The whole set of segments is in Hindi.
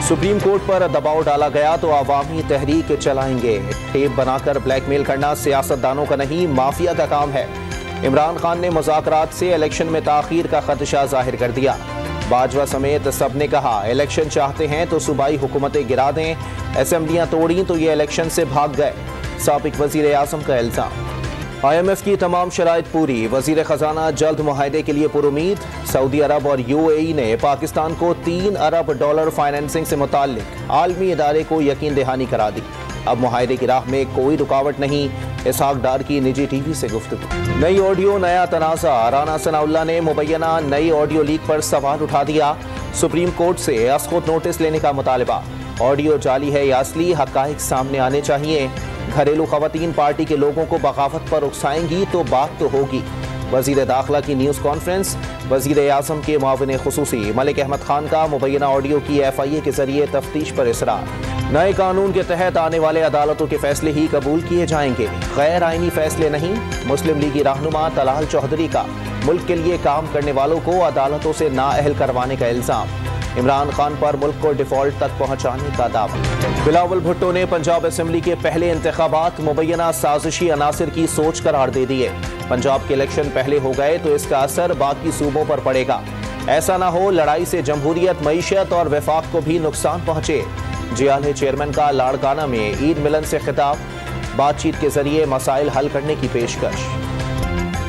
सुप्रीम कोर्ट पर दबाव डाला गया तो अवामी तहरीक चलाएंगे। टेप बनाकर ब्लैकमेल करना सियासतदानों का नहीं, माफिया का काम है। इमरान खान ने मुज़ाकरात से इलेक्शन में ताखीर का खदशा जाहिर कर दिया। बाजवा समेत सबने कहा इलेक्शन चाहते हैं तो सूबाई हुकूमतें गिरा दें, असेंबलियां तोड़ी तो ये इलेक्शन से भाग गए। साबिक वज़ीर आज़म का इल्ज़ाम। IMF की तमाम शराइत पूरी, वज़ीर ख़जाना जल्द मुआहदे के लिए पुरुमीद। सऊदी अरब और UAE ने पाकिस्तान को $3 अरब फाइनेंसिंग से मुताल्लिक आलमी इदारे को यकीन दहानी करा दी। अब मुआहदे की राह में कोई रुकावट नहीं। इसहाक डार की निजी TV से गुफ्तगू। नई ऑडियो नया तनाज़ा, राना सनाउल्लाह ने मुबैना नई ऑडियो लीक पर सवाल उठा दिया। सुप्रीम कोर्ट से असखुद नोटिस लेने का मुतालबा। ऑडियो जाली है या असली, हक़ाइक़ सामने आने चाहिए। घरेलू ख़वातीन पार्टी के लोगों को बगावत पर उकसाएंगी तो बात तो होगी। वज़ीर दाखिला की न्यूज़ कॉन्फ्रेंस। वज़ीर आज़म के मुआविन खुसूसी मलिक अहमद खान का मुबैना ऑडियो की FIA के जरिए तफ्तीश पर इसरार। नए कानून के तहत आने वाले अदालतों के फैसले ही कबूल किए जाएंगे, गैर आइनी फैसले नहीं। मुस्लिम लीगी रहनुमा तलाल चौधरी का मुल्क के लिए काम करने वालों को अदालतों से नाअहल करवाने का इल्ज़ाम। इमरान खान पर मुल्क को डिफॉल्ट तक पहुंचाने का दावा। बिलावल भुट्टो ने पंजाब असेंबली के पहले इंतखाबात मुबैना साजिशी अनासिर की सोच करार दे दिए। पंजाब के इलेक्शन पहले हो गए तो इसका असर बाकी सूबों पर पड़ेगा। ऐसा ना हो लड़ाई से जमहूरियत, मईशत और वफाक को भी नुकसान पहुंचे। जियाले चेयरमैन का लाड़काना में ईद मिलन से खिताब। बातचीत के जरिए मसाइल हल करने की पेशकश।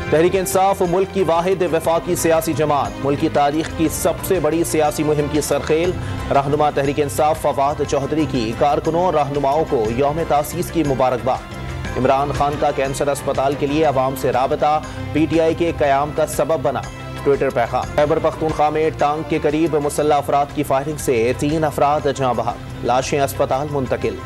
तहरीक इंसाफ मुल्क की वाहिद वफाकी सियासी जमात, मुल्क की तारीख की सबसे बड़ी सियासी मुहिम की सरखेल। रहनुमा तहरीक इंसाफ फवाद चौधरी की कारकुनों रहनुमाओं को यौम तासीस की मुबारकबाद। इमरान खान का कैंसर अस्पताल के लिए अवाम से राबता, PTI के कयाम का सबब बना। ट्विटर पैगाम। खैबर पख्तूनख्वा में टांग के करीब मुसल्लह अफराद की फायरिंग से 3 अफराद जाँ बहक, लाशें अस्पताल मुंतकिल।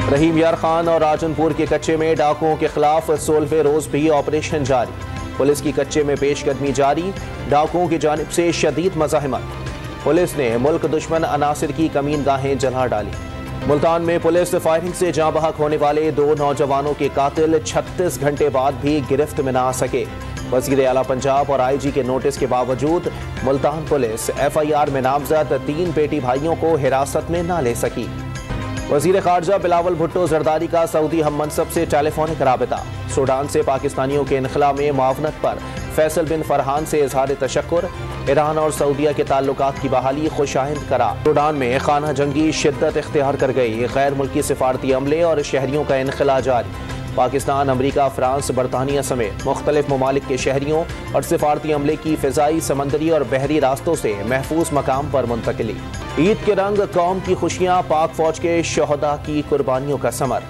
रहीम यार खान और राजनपुर के कच्चे में डाकुओं के खिलाफ 16वें रोज भी ऑपरेशन जारी। पुलिस की कच्चे में पेशकदमी जारी, डाकुओं की जानिब से शदीद मज़ाहमत। पुलिस ने मुल्क दुश्मन अनासिर की कमीन गाहें जला डाली। मुल्तान में पुलिस फायरिंग से जाँ बहक होने वाले 2 नौजवानों के कातिल 36 घंटे बाद भी गिरफ्त में न आ सके। वज़ीर आला पंजाब और IG के नोटिस के बावजूद मुल्तान पुलिस FIR में नामजद 3 बेटी भाइयों को हिरासत में न ले सकी। वज़ीर ख़ारजा बिलावल भुट्टो जरदारी का सऊदी हम मनसब से टेलीफोनिक राबता। सूडान से पाकिस्तानियों के इनखला में मुआवनत पर फैसल बिन फरहान से इजहार तशक्कुर। ईरान और सऊदिया के ताल्लुकात की बहाली खुशाइंद करा। सूडान में खाना जंगी शिद्दत इख्तियार कर गई। गैर मुल्की सिफारती अमले और शहरियों का इनखला जारी। पाकिस्तान, अमरीका, फ्रांस, बरतानिया समेत मुख्तलिफ ममालिक के शहरियों और सिफारती अमले की फ़िज़ाई, समंदरी और बहरी रास्तों से महफूज मकाम पर मुंतकिली। ईद के रंग, कौम की खुशियाँ, पाक फौज के शहदा की कुर्बानियों का समर।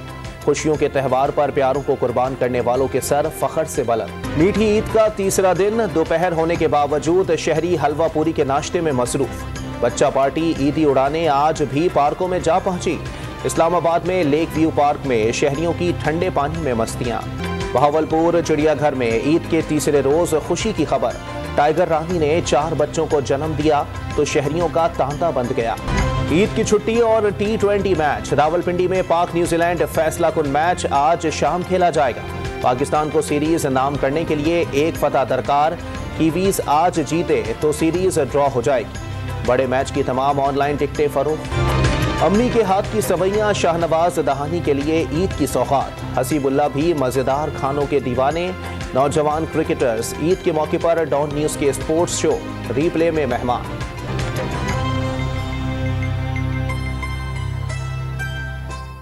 खुशियों के त्यौहार पर प्यारों को कुर्बान करने वालों के सर फख्र से बुलंद। मीठी ईद का तीसरा दिन, दोपहर होने के बावजूद शहरी हलवा पूरी के नाश्ते में मसरूफ। बच्चा पार्टी ईदी उड़ाने आज भी पार्कों में जा पहुंची। इस्लामाबाद में लेक व्यू पार्क में शहरियों की ठंडे पानी में मस्तियां। बहावलपुर चिड़ियाघर में ईद के तीसरे रोज खुशी की खबर। टाइगर रानी ने 4 बच्चों को जन्म दिया तो शहरियों का तांता बंध गया। ईद की छुट्टी और T20 मैच। रावलपिंडी में पाक न्यूजीलैंड फैसला कुन मैच आज शाम खेला जाएगा। पाकिस्तान को सीरीज नाम करने के लिए 1 फतह दरकार। कीवीज आज जीते तो सीरीज ड्रॉ हो जाएगी। बड़े मैच की तमाम ऑनलाइन टिकटें फरोख्त। अम्मी के हाथ की सवैयां शाहनवाज दहानी के लिए ईद की सौगात। हसीबुल्ला भी मजेदार खानों के दीवाने। नौजवान क्रिकेटर्स ईद के मौके पर डॉन न्यूज के स्पोर्ट्स शो रीप्ले में मेहमान।